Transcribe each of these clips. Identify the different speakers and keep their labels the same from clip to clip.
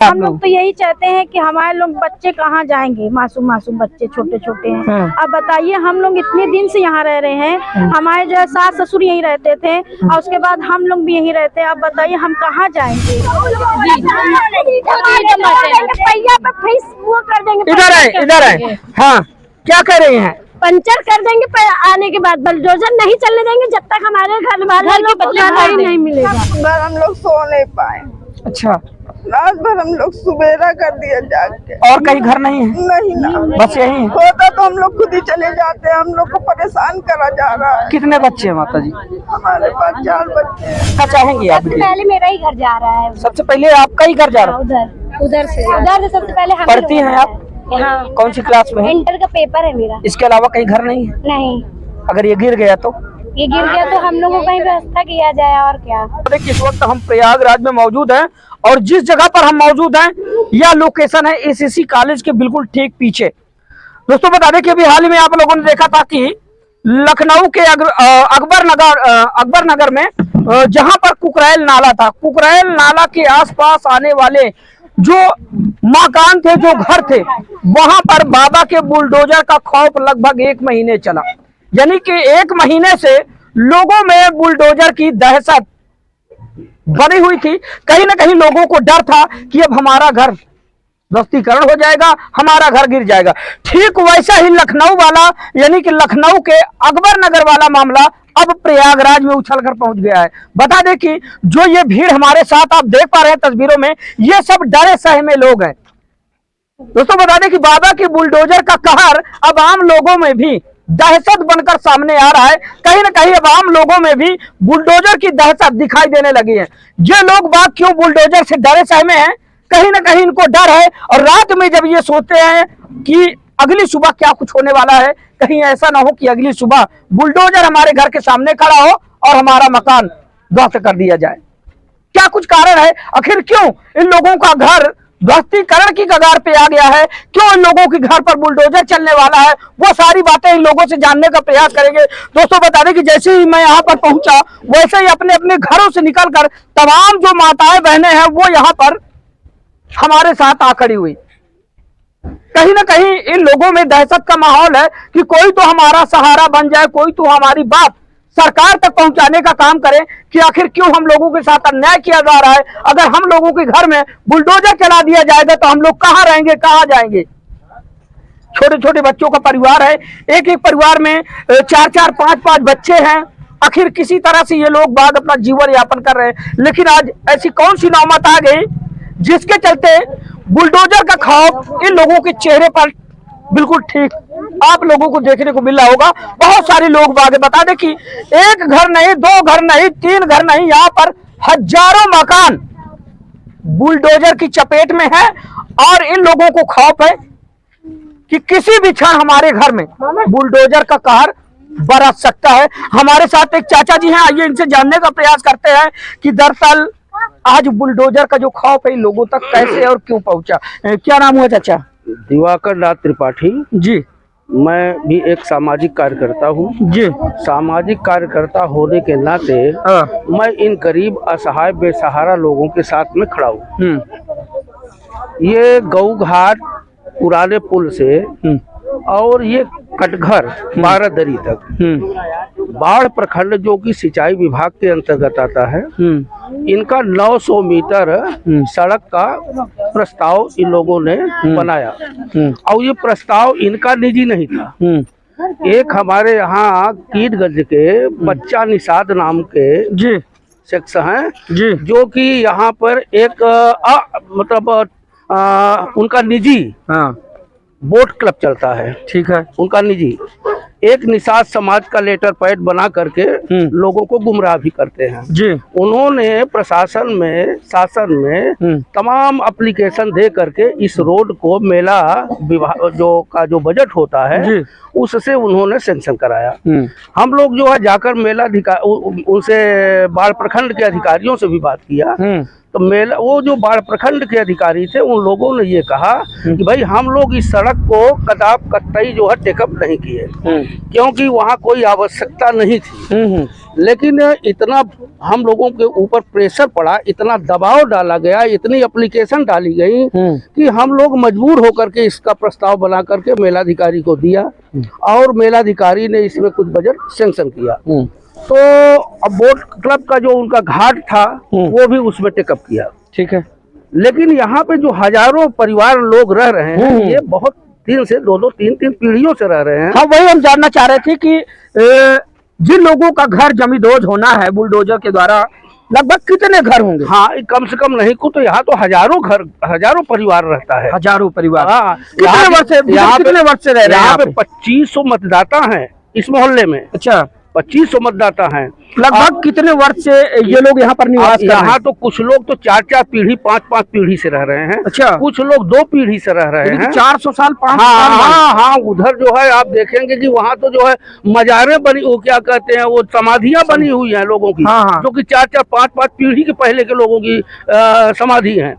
Speaker 1: हम लोग तो यही चाहते हैं कि हमारे लोग बच्चे कहाँ जाएंगे, मासूम मासूम बच्चे छोटे छोटे हैं। अब बताइए, हम लोग इतने दिन से यहाँ रह रहे हैं, हमारे जो है सास ससुर यहीं रहते थे और उसके बाद हम लोग भी यहीं रहते हैं। अब बताइए हम कहाँ जाएंगे? पहिया पे फीस वो कर देंगे।
Speaker 2: इधर है। हाँ, क्या कर रही हैं?
Speaker 1: पंचर कर देंगे पर आने के बाद बुलडोजर नहीं चलने देंगे जब तक हमारे घर वाले लोग नहीं मिलेगा।
Speaker 3: बार हम लोग सो नहीं पाए।
Speaker 2: अच्छा,
Speaker 3: रात भर हम लोग सुबेरा कर दिया जाग के।
Speaker 2: और कहीं घर नहीं है?
Speaker 3: नहीं ना,
Speaker 2: बस यही
Speaker 3: होता तो हम लोग खुद ही चले जाते हैं। हम लोग को परेशान करा जा रहा है।
Speaker 2: कितने बच्चे हैं माता जी?
Speaker 3: हमारे पास 4 बच्चे हैं।
Speaker 2: क्या चाहेंगी आप?
Speaker 1: सबसे पहले मेरा ही घर जा रहा है।
Speaker 2: सबसे पहले आपका ही घर जा रहा है?
Speaker 1: उधर से सबसे पहले हम
Speaker 2: पढ़ती हैं आप?
Speaker 1: यहाँ
Speaker 2: कौन सी क्लास में है?
Speaker 1: इंटर का पेपर है मेरा।
Speaker 2: इसके अलावा कहीं घर नहीं है?
Speaker 1: नहीं,
Speaker 2: अगर ये गिर गया तो?
Speaker 1: ये गिर गया तो हम लोगों को कहीं व्यवस्था किया जाए और क्या।
Speaker 2: देखिए, इस वक्त हम प्रयागराज में मौजूद हैं और जिस जगह पर हम मौजूद हैं यह लोकेशन है एसीसी कॉलेज के बिल्कुल ठीक पीछे। दोस्तों बता दें कि अभी हाल ही में आप लोगों ने देखा था कि लखनऊ के अकबर नगर में जहां पर कुकरैल नाला था, कुकरैल नाला के आसपास आने वाले जो मकान थे, जो घर थे, वहां पर बाबा के बुलडोजर का खौफ लगभग 1 महीने चला। यानी कि 1 महीने से लोगों में बुलडोजर की दहशत बनी हुई थी। कहीं ना कहीं लोगों को डर था कि अब हमारा घर ध्वस्तीकरण हो जाएगा, हमारा घर गिर जाएगा। ठीक वैसा ही लखनऊ वाला, यानी कि लखनऊ के अकबर नगर वाला मामला अब प्रयागराज में उछलकर पहुंच गया है। बता दें कि जो ये भीड़ हमारे साथ आप देख पा रहे हैं तस्वीरों में, ये सब डरे सहमे लोग हैं। दोस्तों बता दें कि बाबा की बुलडोजर का कहर अब आम लोगों में भी दहशत बनकर सामने आ रहा है। कहीं ना कहीं अब आम लोगों में भी बुलडोजर की दहशत दिखाई देने लगी है। ये लोग बात क्यों बुलडोजर से डरे सहमे हैं? कहीं ना कहीं इनको डर है और रात में जब ये सोचते हैं कि अगली सुबह क्या कुछ होने वाला है, कहीं ऐसा ना हो कि अगली सुबह बुलडोजर हमारे घर के सामने खड़ा हो और हमारा मकान ध्वस्त कर दिया जाए। क्या कुछ कारण है? आखिर क्यों इन लोगों का घर ध्वस्तीकरण की कगार पे आ गया है? क्यों इन लोगों के घर पर बुलडोजर चलने वाला है? वो सारी बातें इन लोगों से जानने का प्रयास करेंगे। दोस्तों बता दें कि जैसे ही मैं यहाँ पर पहुंचा वैसे ही अपने अपने घरों से निकलकर तमाम जो माताएं बहनें हैं वो यहाँ पर हमारे साथ आ खड़ी हुई। कहीं ना कहीं इन लोगों में दहशत का माहौल है कि कोई तो हमारा सहारा बन जाए, कोई तो हमारी बात सरकार तक पहुंचाने का काम करे कि आखिर क्यों हम लोगों के साथ अन्याय किया जा रहा है। अगर हम लोगों के घर में बुलडोजर चला दिया जाएगा तो हम लोग कहाँ रहेंगे, कहाँ जाएंगे? छोटे छोटे बच्चों का परिवार है, एक एक परिवार में 4-4, 5-5 बच्चे हैं। आखिर किसी तरह से ये लोग बाग अपना जीवन यापन कर रहे हैं। लेकिन आज ऐसी कौन सी नौबत आ गई जिसके चलते बुलडोजर का खौफ इन लोगों के चेहरे पर बिल्कुल ठीक आप लोगों को देखने को मिल रहा होगा। बहुत सारे लोग बागे बता दें कि 1 घर नहीं, 2 घर नहीं, 3 घर नहीं, यहाँ पर हजारों मकान बुलडोजर की चपेट में है और इन लोगों को खौफ है कि किसी भी क्षण हमारे घर में बुलडोजर का कहर बरस सकता है। हमारे साथ एक चाचा जी हैं, आइए इनसे जानने का प्रयास करते हैं कि दरअसल आज बुलडोजर का जो खौफ है इन लोगों तक कैसे और क्यों पहुंचा। क्या नाम हुआ चाचा?
Speaker 4: दिवाकर नाथ त्रिपाठी
Speaker 2: जी।
Speaker 4: मैं भी एक सामाजिक कार्यकर्ता हूँ
Speaker 2: जी।
Speaker 4: सामाजिक कार्यकर्ता होने के नाते मैं इन गरीब असहाय बेसहारा लोगों के साथ में खड़ा हूँ। ये गऊ घाट पुराने पुल से और ये कटघर 12 दरी तक बाढ़ प्रखंड जो कि सिंचाई विभाग के अंतर्गत आता है, इनका 900 मीटर सड़क का प्रस्ताव इन लोगों ने बनाया। और ये प्रस्ताव इनका निजी नहीं था। एक हमारे यहाँ कीटगंज के बच्चा निषाद नाम के शख्स हैं जो कि यहाँ पर एक उनका निजी बोट क्लब चलता है। ठीक है। उनका निजी एक निषाद समाज का लेटर पैड बना करके लोगों को गुमराह भी करते हैं जी। उन्होंने प्रशासन में, शासन में तमाम एप्लीकेशन दे करके इस रोड को मेला विभाग जो बजट होता है उससे उन्होंने सैंक्शन कराया। हम लोग जो है जाकर मेला उनसे बाढ़ प्रखंड के अधिकारियों से भी बात किया तो मेला वो जो बाढ़ प्रखंड के अधिकारी थे उन लोगों ने ये कहा कि भाई हम लोग इस सड़क को कदाप कतई जो है टेकअप नहीं किए, क्योंकि वहाँ कोई आवश्यकता नहीं थी। लेकिन इतना हम लोगों के ऊपर प्रेशर पड़ा, इतना दबाव डाला गया, इतनी एप्लीकेशन डाली गई कि हम लोग मजबूर होकर के इसका प्रस्ताव बना करके मेलाधिकारी को दिया और मेलाधिकारी ने इसमें कुछ बजट सैंक्शन किया। तो अब बोट क्लब का जो उनका घाट था वो भी उसमें टेकअप किया।
Speaker 2: ठीक है,
Speaker 4: लेकिन यहाँ पे जो हजारों परिवार लोग रह रहे हैं, ये बहुत दिन से 2-2, 3-3 पीढ़ियों से रह रहे हैं।
Speaker 2: हाँ, वही हम जानना चाह रहे थे कि जिन लोगों का घर जमींदोज होना है बुलडोजर के द्वारा, लगभग कितने घर होंगे?
Speaker 4: हाँ, कम से कम नहीं को तो यहाँ तो हजारों घर, हजारों परिवार रहता है।
Speaker 2: हजारों परिवार।
Speaker 4: हाँ,
Speaker 2: कितने वर्ष से रह रहे हैं
Speaker 4: यहाँ पे 2500 मतदाता हैं इस मोहल्ले में।
Speaker 2: अच्छा,
Speaker 4: 2500 मतदाता हैं।
Speaker 2: लगभग कितने वर्ष से ये लोग यहाँ पर निवास कर रहे हैं?
Speaker 4: यहाँ तो कुछ लोग तो 4-4 पीढ़ी, 5-5 पीढ़ी से रह रहे हैं।
Speaker 2: अच्छा,
Speaker 4: कुछ लोग 2 पीढ़ी से रह रहे हैं।
Speaker 2: 400 साल, 500
Speaker 4: हाँ,
Speaker 2: साल।
Speaker 4: हाँ, उधर जो है आप देखेंगे कि वहाँ तो जो है मजारें बनी, वो क्या कहते हैं, वो समाधियाँ बनी हुई हैं लोगों की, जो कि 4-4, 5-5 पीढ़ी के पहले के लोगों की समाधि है।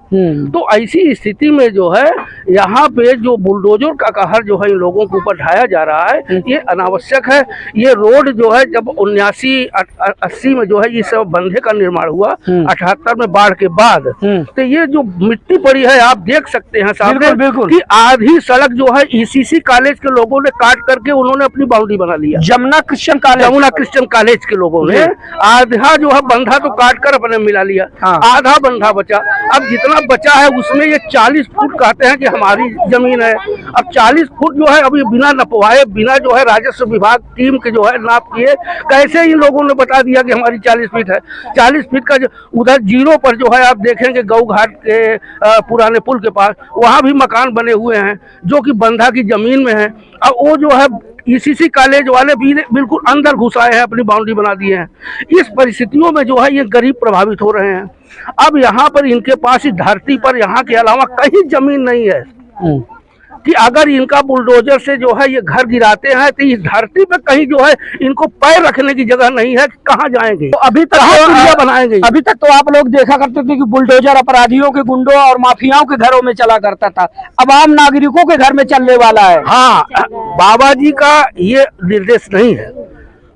Speaker 4: तो ऐसी स्थिति में जो है यहाँ पे जो बुलडोजर का कहर जो है इन लोगों के ऊपर ढाया जा रहा है, ये अनावश्यक है। ये रोड जो है जब 79-80 में जो है ये सब बंधे का निर्माण हुआ, 78 में बाढ़ के बाद, तो ये जो मिट्टी पड़ी है आप देख सकते हैं सामने कि आधी सड़क जो है ईसीसी कॉलेज के लोगों ने काट करके उन्होंने अपनी बाउंड्री बना लिया।
Speaker 2: जमुना क्रिश्चियन कॉलेज
Speaker 4: के लोगों ने आधा जो है बंधा तो काट कर अपने मिला लिया, आधा बंधा बचा। अब जितना बचा है उसमें ये 40 फुट कहते हैं कि हमारी जमीन है। अब 40 फुट जो है अभी बिना नपवाए, बिना जो है राजस्व विभाग टीम के जो है नाप किए, कैसे इन लोगों ने बता दिया कि हमारी 40 फीट है। 40 फीट का जो उधर जीरो पर जो है आप देखेंगे गऊ घाट के पुराने पुल के पास, वहाँ भी मकान बने हुए हैं जो कि बंधा की जमीन में है। अब वो जो है ईसीसी कॉलेज वाले भी बिल्कुल अंदर घुसाए हैं, अपनी बाउंड्री बना दिए हैं। इस परिस्थितियों में जो है ये गरीब प्रभावित हो रहे हैं। अब यहाँ पर इनके पास इस धरती पर यहाँ के अलावा कहीं जमीन नहीं है कि अगर इनका बुलडोजर से जो है ये घर गिराते हैं तो इस धरती पे कहीं जो है इनको पैर रखने की जगह नहीं है, कहाँ जाएंगे?
Speaker 2: तो अभी तक
Speaker 4: बनाएंगे?
Speaker 2: अभी तक तो आप लोग देखा करते थे कि बुलडोजर अपराधियों के, गुंडों और माफियाओं के घरों में चला करता था, अब आम नागरिकों के घर में चलने वाला है।
Speaker 4: हाँ, बाबा जी का ये निर्देश नहीं है।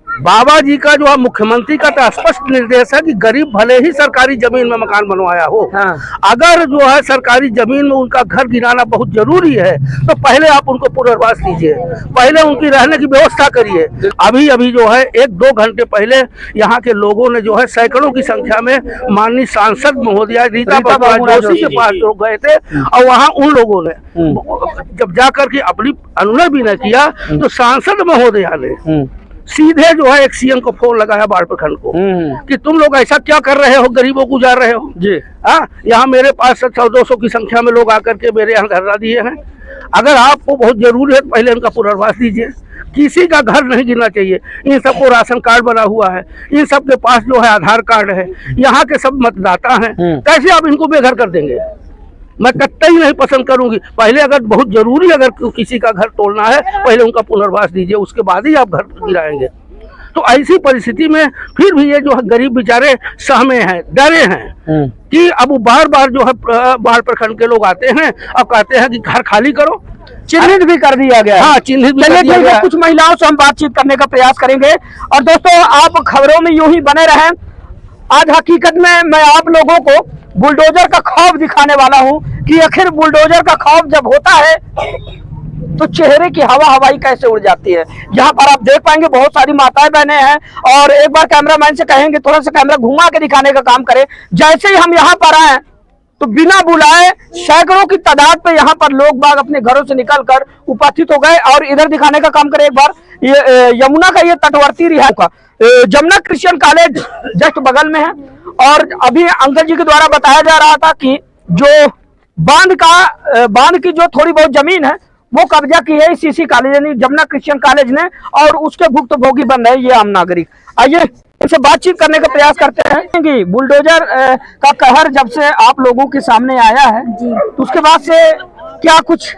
Speaker 4: बाबा जी का जो है मुख्यमंत्री का तो स्पष्ट निर्देश है कि गरीब भले ही सरकारी जमीन में मकान बनवाया हो, अगर जो है सरकारी जमीन में उनका घर गिराना बहुत जरूरी है तो पहले आप उनको पुनर्वास कीजिए, पहले उनकी रहने की व्यवस्था करिए। अभी अभी जो है 1-2 घंटे पहले यहाँ के लोगों ने जो है सैकड़ों की संख्या में माननीय सांसद महोदया रीता बहुगुणा जोशी के पास लोग गए थे और वहाँ उन लोगों ने जब जाकर के अपनी अनुनय भी न किया तो सांसद महोदया ने सीधे जो है एक सीएम को फोन लगाया बाढ़ प्रखंड को कि तुम लोग ऐसा क्या कर रहे हो, गरीबों को गुजार रहे हो जी। यहाँ मेरे पास 100-200 की संख्या में लोग आकर के मेरे यहाँ धरना दिए हैं, अगर आपको बहुत जरूरी है पहले इनका पुनर्वास दीजिए। किसी का घर नहीं गिरना चाहिए। इन सबको राशन कार्ड बना हुआ है, इन सब के पास जो है आधार कार्ड है, यहाँ के सब मतदाता हैं, कैसे आप इनको बेघर कर देंगे? मैं कतई नहीं पसंद करूंगी। पहले अगर बहुत जरूरी अगर किसी का घर तोड़ना है पहले उनका पुनर्वास दीजिए, उसके बाद ही आप घर गिराएंगे। तो ऐसी परिस्थिति में फिर भी ये जो है गरीब बेचारे सहमे हैं, डरे हैं कि अब बार बार जो है बाढ़ प्रखंड के लोग आते हैं और कहते हैं कि घर खाली करो।
Speaker 2: चिन्हित भी कर दिया गया।
Speaker 4: हाँ, चिन्हित भी कर दिया गया।
Speaker 2: कुछ महिलाओं से हम बातचीत करने का प्रयास करेंगे। और दोस्तों आप खबरों में यूं ही बने रहें। आज हकीकत में मैं आप लोगों को बुलडोजर का खौफ दिखाने वाला हूं कि आखिर बुलडोजर का खौफ जब होता है तो चेहरे की हवाई कैसे उड़ जाती है। यहाँ पर आप देख पाएंगे बहुत सारी माताएं बहनें हैं और एक बार कैमरामैन से कहेंगे थोड़ा सा कैमरा घुमा के दिखाने का काम करें। जैसे ही हम यहाँ पर आए तो बिना बुलाए सैकड़ों की तादाद पे यहाँ पर लोग बाग अपने घरों से निकलकर उपस्थित हो गए। और इधर दिखाने का काम करें एक बार, ये यमुना का ये तटवर्ती रिहायश का जमुना क्रिश्चियन कॉलेज जस्ट बगल में है। और अभी अंकल जी के द्वारा बताया जा रहा था कि जो बांध की जो थोड़ी बहुत जमीन है वो कब्जा की है सीसी कॉलेज यानी जमुना क्रिश्चियन कॉलेज ने, और उसके भुक्तभोगी बन रहे ये आम नागरिक। आइए इनसे बातचीत करने का प्रयास करते हैं कि बुलडोजर का कहर जब से आप लोगों के सामने आया है तो उसके बाद से क्या कुछ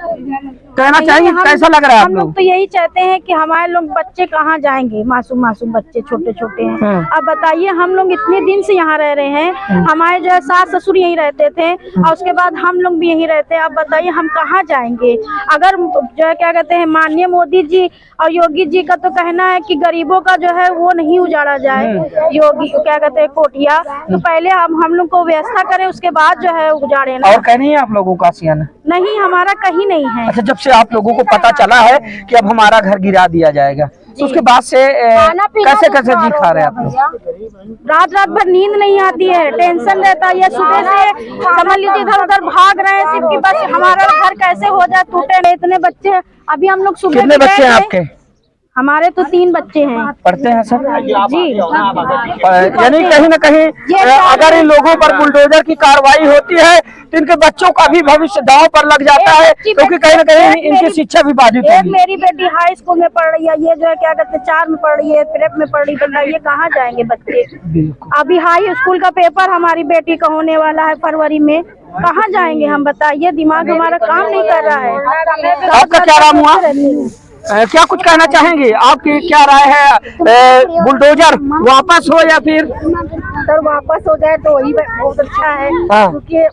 Speaker 2: कहना चाहेंगे, कैसा लग रहा है आप
Speaker 1: हम
Speaker 2: लोग?
Speaker 1: लोग तो यही चाहते हैं कि हमारे लोग बच्चे कहाँ जाएंगे, मासूम मासूम बच्चे छोटे छोटे हैं। अब बताइए, हम लोग इतने दिन से यहाँ रह रहे हैं, हमारे जो है सास ससुर यहीं रहते थे और उसके बाद हम लोग भी यहीं रहते हैं। अब बताइए हम कहाँ जाएंगे? अगर जो है क्या कहते हैं, माननीय मोदी जी और योगी जी का तो कहना है कि गरीबों का जो है वो नहीं उजाड़ा जाए, योगी क्या कहते हैं कोटिया, तो पहले हम लोग को व्यवस्था करें, उसके बाद जो है उजाड़े ना।
Speaker 2: और कहनी है आप लोगों का आशियाना?
Speaker 1: नहीं, हमारा कहीं नहीं है।
Speaker 2: अच्छा, जब से आप लोगों को पता चला है कि अब हमारा घर गिरा दिया जाएगा, तो उसके बाद से कैसे कैसे जी खा रहे हैं आप लोग?
Speaker 1: रात रात भर नींद नहीं आती है, टेंशन रहता है। या सुबह से समझ लीजिए इधर उधर भाग रहे हैं सिर्फ कि बस हमारा घर कैसे हो जाए, टूटे। इतने बच्चे, अभी हम लोग सुबह
Speaker 2: कितने बच्चे हैं आपके?
Speaker 1: हमारे तो 3 बच्चे हैं।
Speaker 2: पढ़ते हैं सब?
Speaker 1: जी।
Speaker 2: यानी कहीं ना कहीं अगर इन लोगों पर बुलडोजर की कार्रवाई होती है तो इनके बच्चों का भी भविष्य दांव पर लग जाता है, क्योंकि कहीं ना कहीं इनकी शिक्षा भी बाधित
Speaker 1: एक
Speaker 2: होगी।
Speaker 1: मेरी बेटी हाई स्कूल में पढ़ रही है, ये जो है क्या कहते हैं 4 में पढ़ रही है, प्रेप में पढ़ रही है। बताइए कहाँ जाएंगे बच्चे? अभी हाई स्कूल का पेपर हमारी बेटी का होने वाला है फरवरी में, कहाँ जाएंगे हम? बताइए, दिमाग हमारा काम नहीं कर रहा है।
Speaker 2: आपका क्या नाम हुआ? क्या कुछ कहना चाहेंगे? आपकी क्या राय है, बुलडोजर वापस हो या फिर?
Speaker 3: सर वापस हो जाए तो वही बहुत अच्छा है, क्योंकि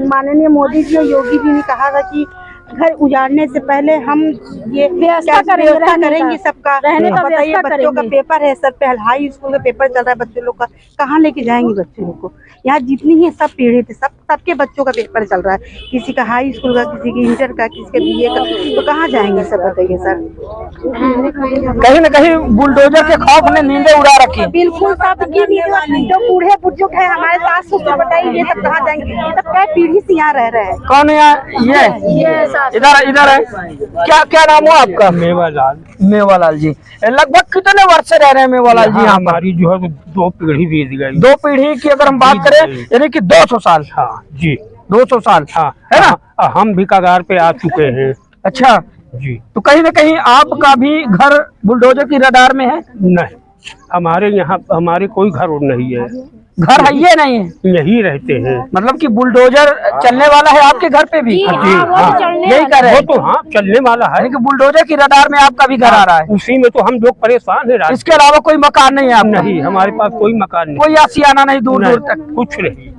Speaker 3: माननीय मोदी जी और योगी जी ने कहा था कि घर उजाड़ने से पहले हम ये व्यवस्था करेंगे सबका रहने का। बताइए, बच्चों का पेपर है सर, पे हाई स्कूल का पेपर चल रहा है, बच्चे लोग का कहाँ लेके जाएंगे बच्चे लोग को? यहाँ जितनी ही सब पीड़ित है, सबके बच्चों का पेपर चल रहा है, किसी का हाई स्कूल का, किसी की इंटर का, किसी का BA का, तो कहाँ जाएंगे सब? बताइए सर।
Speaker 2: कहीं न कहीं बुलडोजर के खौफ ने नींदें उड़ा रखी।
Speaker 3: बिल्कुल सबकी नींद, जो बूढ़े बुजुर्ग है, हमारे सास ससुर, बताइए ये सब कहाँ जाएंगे? ये सब कई पीढ़ी से यहाँ रह रहे हैं।
Speaker 2: कौन है ये इधर है? क्या नाम हुआ आपका?
Speaker 5: मेवालाल।
Speaker 2: मेवालाल जी, लगभग कितने वर्ष से रह रहे हैं मेवालाल जी?
Speaker 5: हमारी जो है 2 पीढ़ी बीत गई।
Speaker 2: 2 पीढ़ी की अगर हम बात करें, यानी कि 200 साल।
Speaker 5: हाँ जी,
Speaker 2: 200 साल,
Speaker 5: हाँ
Speaker 2: है ना?
Speaker 5: हम भी कगार पे आ चुके हैं।
Speaker 2: अच्छा
Speaker 5: जी,
Speaker 2: तो कहीं न कहीं आपका भी घर बुलडोजर की रडार में है?
Speaker 5: नहीं, हमारे यहाँ हमारे कोई घर नहीं है।
Speaker 2: घर है ये नहीं है,
Speaker 5: यही रहते हैं।
Speaker 2: मतलब कि बुलडोजर चलने वाला है आपके घर पे भी?
Speaker 5: जी हाँ,
Speaker 2: यही कर रहे
Speaker 5: वो
Speaker 2: हैं,
Speaker 5: तो हाँ चलने वाला है,
Speaker 2: यानी कि बुलडोजर की रडार में आपका भी घर आ रहा है।
Speaker 5: उसी में तो हम लोग परेशान है।
Speaker 2: इसके अलावा कोई मकान नहीं है आपका?
Speaker 5: नहीं, हमारे पास कोई मकान नहीं,
Speaker 2: कोई आशियाना नहीं दूर दूर तक?
Speaker 5: कुछ नहीं।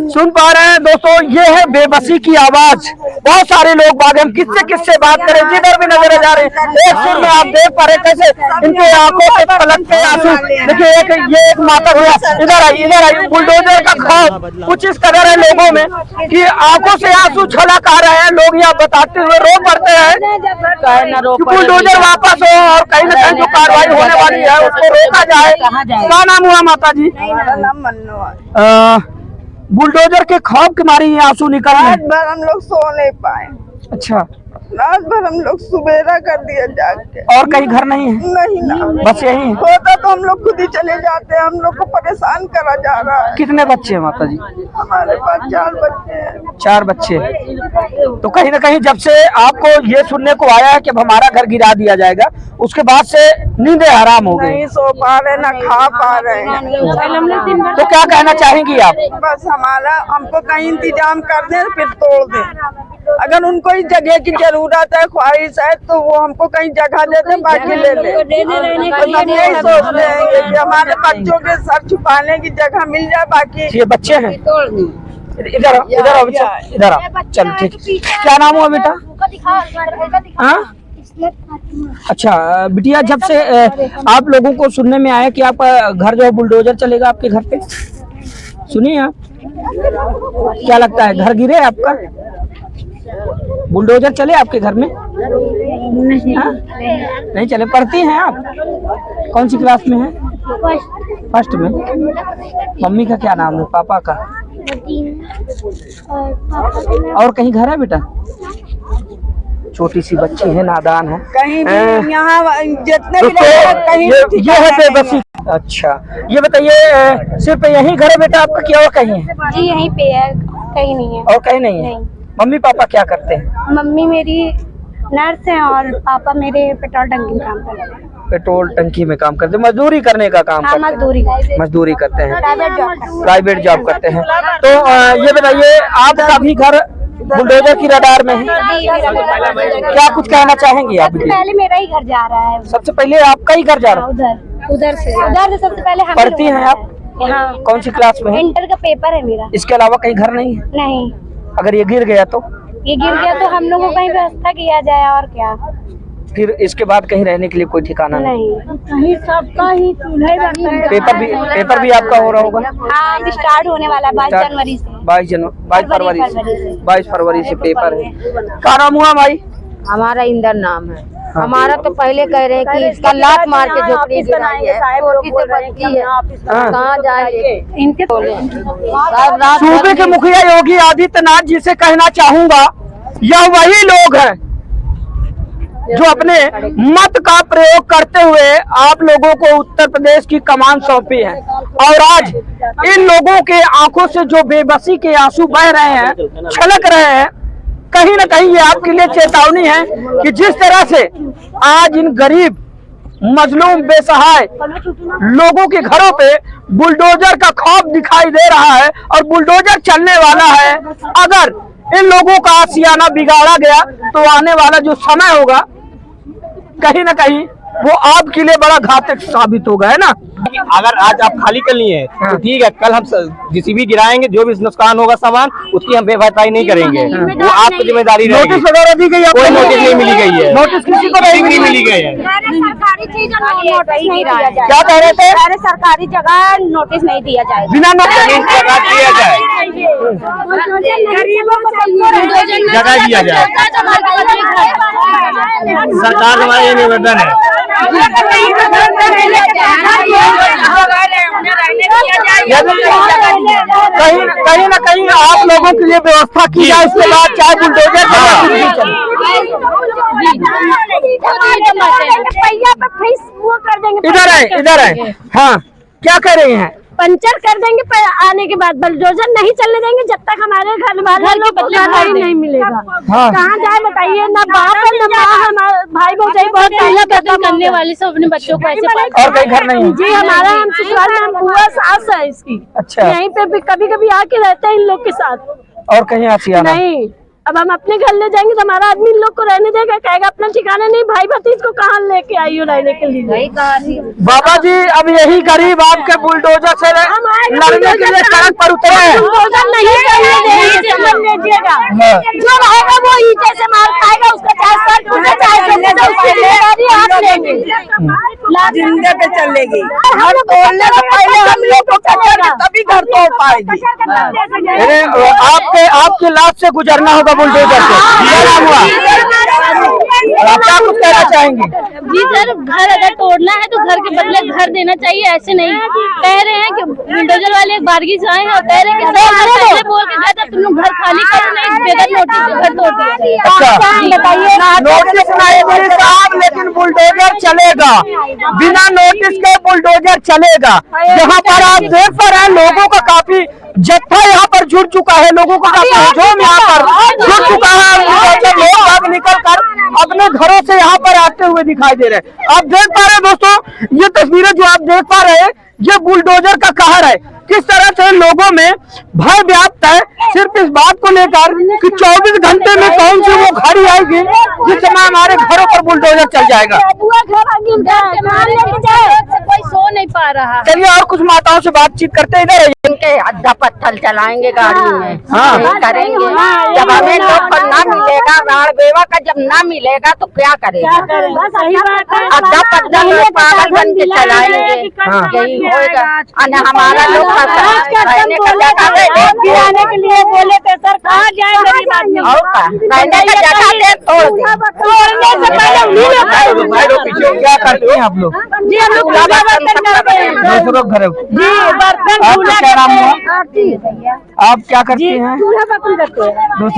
Speaker 2: सुन पा रहे हैं दोस्तों, ये है बेबसी की आवाज। बहुत सारे लोग बाग, हम किससे बात करें, जिधर भी नजर जा रहे हैं, एक सुर में आप देख पा रहे कैसे इनके आंखों से पलक पे आंसू। देखिए ये एक माता हुआ, इधर आई। बुलडोजर का खौफ कुछ इस कदर है लोगों में कि आंखों से आंसू छलक आ रहे हैं। लोग यहाँ बताते हुए रो पड़ते हैं कि बुलडोजर वापस हो और कहीं न कहीं जो कार्रवाई होने वाली है उसको रोका जाए। क्या नाम हुआ माता जी?
Speaker 3: हमारा नाम मन्नू है।
Speaker 2: बुलडोजर के खौफ के मारे ये आंसू निकल रहे
Speaker 3: रात भर हम लोग सो नहीं पाए।
Speaker 2: अच्छा,
Speaker 3: रात भर हम लोग सुबेरा कर दिया जाग के।
Speaker 2: और कहीं घर नहीं है?
Speaker 3: नहीं ना,
Speaker 2: बस यही
Speaker 3: होता तो हम लोग खुद ही चले जाते हैं। हम लोग को परेशान करा जा रहा है।
Speaker 2: कितने बच्चे हैं माता जी?
Speaker 3: हमारे पास 4 बच्चे हैं।
Speaker 2: 4 बच्चे। तो कहीं ना कहीं जब से आपको ये सुनने को आया है कि अब हमारा घर गिरा दिया जाएगा, उसके बाद से नींदें हराम हो गई?
Speaker 3: नहीं सो पा रहे, ना खा पा रहे हैं।
Speaker 2: तो क्या कहना चाहेंगी आप?
Speaker 3: बस हमारा हमको कहीं इंतजाम कर दें, फिर तोड़ दें। अगर उनको इस जगह की जरूरत है, ख्वाहिश है, तो वो हमको कहीं जगह दे दें, बाकी ले लें। बस हम यही सोचते हैं कि हमारे बच्चों के सर छुपाने की जगह मिल जाए। बाकी
Speaker 2: ये बच्चे हैं, इधर आओ, चल ठीक। क्या नाम हुआ बेटा? हाँ? अच्छा बिटिया, जब से आप लोगों को सुनने में आया कि आपका घर जो है बुलडोजर चलेगा आपके घर पे, सुनिए आप, क्या लगता है घर गिरे आपका? बुलडोजर चले आपके घर में? नहीं चले। पढ़ती हैं आप? कौन सी क्लास में है? फर्स्ट में। मम्मी का क्या नाम है? पापा का? और कहीं घर है बेटा? छोटी सी बच्ची है, नादान है।
Speaker 3: कहीं भी यहाँ जितने भी कहीं
Speaker 2: ये है बेबसी। अच्छा ये बताइए, सिर्फ यही घर है बेटा आपका, क्या और कहीं है?
Speaker 6: जी यहीं पे है, कहीं नहीं है।
Speaker 2: और कहीं नहीं है? मम्मी पापा क्या करते हैं?
Speaker 6: मम्मी मेरी नर्स हैं और पापा मेरे पेट्रोल टंकी में काम करते हैं।
Speaker 2: पेट्रोल टंकी में काम करते हैं, मजदूरी करने का काम करते हैं? मजदूरी करते हैं, प्राइवेट जॉब करते हैं। तो ये बताइए, आपका भी घर बुलडोजर की रडार में है। क्या कुछ कहना चाहेंगी आप?
Speaker 6: पहले मेरा ही घर जा रहा है,
Speaker 2: सबसे पहले आपका ही घर जा रहा है।
Speaker 6: उधर से सबसे पहले हम
Speaker 2: पढ़ती हैं आप?
Speaker 6: यहाँ
Speaker 2: कौन सी क्लास में है?
Speaker 6: इंटर का पेपर है मेरा।
Speaker 2: इसके अलावा कहीं घर नहीं है?
Speaker 6: नहीं,
Speaker 2: अगर ये गिर गया तो
Speaker 6: ये गिर गया तो हम लोगों को कहीं व्यवस्था किया जाए और क्या।
Speaker 2: फिर इसके बाद कहीं रहने के लिए कोई ठिकाना नहीं?
Speaker 6: नहीं, सबका ही
Speaker 2: पेपर भी आपका हो रहा होगा?
Speaker 6: हाँ, स्टार्ट होने वाला है 22 जनवरी से।
Speaker 2: 22 फरवरी से पेपर है। क्या नाम हुआ भाई?
Speaker 7: हमारा इंदर नाम है। हमारा तो पहले कह रहे हैं कि इसका लात मार के झोपड़ी गिराई है, छोटी से बच्ची है, कहाँ जाएंगे इनके।
Speaker 2: सूबे के मुखिया योगी आदित्यनाथ जी से कहना चाहूंगा, यह वही लोग हैं जो अपने मत का प्रयोग करते हुए आप लोगों को उत्तर प्रदेश की कमान सौंपी है, और आज इन लोगों के आंखों से जो बेबसी के आंसू बह रहे हैं, छलक रहे हैं, कहीं ना कहीं ये आपके लिए चेतावनी है कि जिस तरह से आज इन गरीब मजलूम बेसहाय लोगों के घरों पे बुलडोजर का खौफ दिखाई दे रहा है और बुलडोजर चलने वाला है, अगर इन लोगों का आशियाना बिगाड़ा गया तो आने वाला जो समय होगा कहीं ना कहीं वो आपके लिए बड़ा घातक साबित होगा, है ना।
Speaker 8: अगर आज आप खाली कर लिए तो ठीक है, कल हम जेसीबी गिराएंगे, जो भी नुकसान होगा सामान उसकी हम बेभरपाई नहीं करेंगे, वो आपकी जिम्मेदारी रहेगी।
Speaker 2: नोटिस वगैरह दी गई?
Speaker 8: कोई नोटिस नहीं मिली गई है।
Speaker 2: नोटिस किसी को नहीं
Speaker 8: मिली गई है।
Speaker 6: सरकारी चीज नोटिस नहीं दिया जाए।
Speaker 2: क्या कह रहे थे?
Speaker 6: अरे सरकारी जगह नोटिस नहीं दिया जाए,
Speaker 2: बिना नोटिस
Speaker 8: दिया जाए, जगह दिया जाए। सरकार से हमारा ये निवेदन है।
Speaker 2: कहीं ना कहीं आप लोगों के लिए व्यवस्था की जाए, उसके बाद चाहे बुलडोजर इधर है। हाँ, क्या कर रही हैं?
Speaker 1: पंचर कर देंगे आने के बाद, बुलडोजर नहीं चलने देंगे जब तक हमारे घर वाले लोग को घर ही नहीं मिलेगा।
Speaker 2: हाँ।
Speaker 1: कहाँ जाए बताइए, ना बाप है ना माँ, हमारे भाई भौजाई बहुत पहला कदम करने वाले सब अपने बच्चों को ऐसे
Speaker 2: और कहीं घर नहीं है?
Speaker 1: जी, हमारा हम ससुराल में हम बुआ सास है इसकी।
Speaker 2: अच्छा।
Speaker 1: यहीं पे भी कभी कभी आके रहते हैं इन लोग के साथ।
Speaker 2: और कहीं आशियाना
Speaker 1: नहीं, अब हम अपने घर ले जाएंगे तो हमारा आदमी इन लोग को रहने देगा? कहेगा अपना ठिकाना नहीं, भाई भतीज को कहाँ लेके आई हो रहने के लिए।
Speaker 2: बाबा जी, अब यही गरीब आपके बुलडोजर से लड़ने के लिए सड़क पर उतरे हैं।
Speaker 1: बुलडोजर नहीं समझ लीजिएगा, जो रहेगा वो ईंटे से मार खाएगा, उसका चाहे सर टूटे चाहे उसकी जिम्मेदारी आप लेंगे।
Speaker 3: जिंदे पे चलेगी,
Speaker 1: हम तोड़ने से पहले हम लोग को चलेगा,
Speaker 3: तभी घर तोड़ पाएगी।
Speaker 2: आपके लाश से गुजरना होगा बुलडोजर से। क्या हुआ? आप क्या कुछ कहना चाहेंगे?
Speaker 1: जी सर, घर अगर तोड़ना है तो घर के बदले घर देना चाहिए, ऐसे नहीं। कह रहे हैं कि बुलडोजर वाले एक बारगी से आए हैं और कह रहे हैं कि पहले बोल के गए थे तुम लोग घर खाली करो, नहीं बगैर नोटिस घर तोड़ दो।
Speaker 2: अच्छा,
Speaker 1: बताइए।
Speaker 2: नोटिस नहीं साहब, लेकिन बुलडोजर चलेगा, बिना नोटिस के बुलडोजर चलेगा। यहाँ पर आप देख पा रहे हैं लोगों का काफी जत्था यहाँ पर जुड़ चुका है, लोगों का काफी हजूम यहाँ पर जुड़ चुका है। लोग अब निकल कर अपने घरों से यहाँ पर आते हुए दिखाई दे रहे हैं। आप देख पा रहे हैं दोस्तों, ये तस्वीरें जो आप देख पा रहे हैं, ये बुलडोजर का कहर है। किस तरह से लोगों में भय व्याप्त है, सिर्फ इस बात को लेकर कि 24 घंटे में कौन सी वो घड़ी आएगी जिस समय हमारे घरों पर बुलडोजर चल जाएगा।
Speaker 1: कोई सो नहीं पा रहा।
Speaker 2: चलिए और कुछ माताओं से बातचीत करते हैं। इधर
Speaker 7: इनके अड्डा पत्थर चलाएंगे गाड़ी में,
Speaker 2: हाँ।
Speaker 7: यही करेंगे। जब हमें लोग को ना मिलेगा, राण बेवा का जब ना मिलेगा तो क्या करेगा? अड्डा पत्थर में पागल बन के चलाएंगे, यही होएगा। हमारा लोग रहने का जगह
Speaker 1: आने के लिए बोले थे सर, कहाँ जाए गरीब आदमी?
Speaker 7: रहने का जगह दे,
Speaker 1: तोड़ने से पहले
Speaker 2: क्या करते हैं आप लोग?
Speaker 1: जी, हम लोग पूजा बर्तन करते हैं।
Speaker 2: दूसरों के घर
Speaker 1: जी, बर्तन
Speaker 2: आपका क्या नाम हुआ?
Speaker 1: पूजा
Speaker 2: आप क्या करती हैं?
Speaker 1: पूजा बर्तन करते हैं।
Speaker 2: दूसरे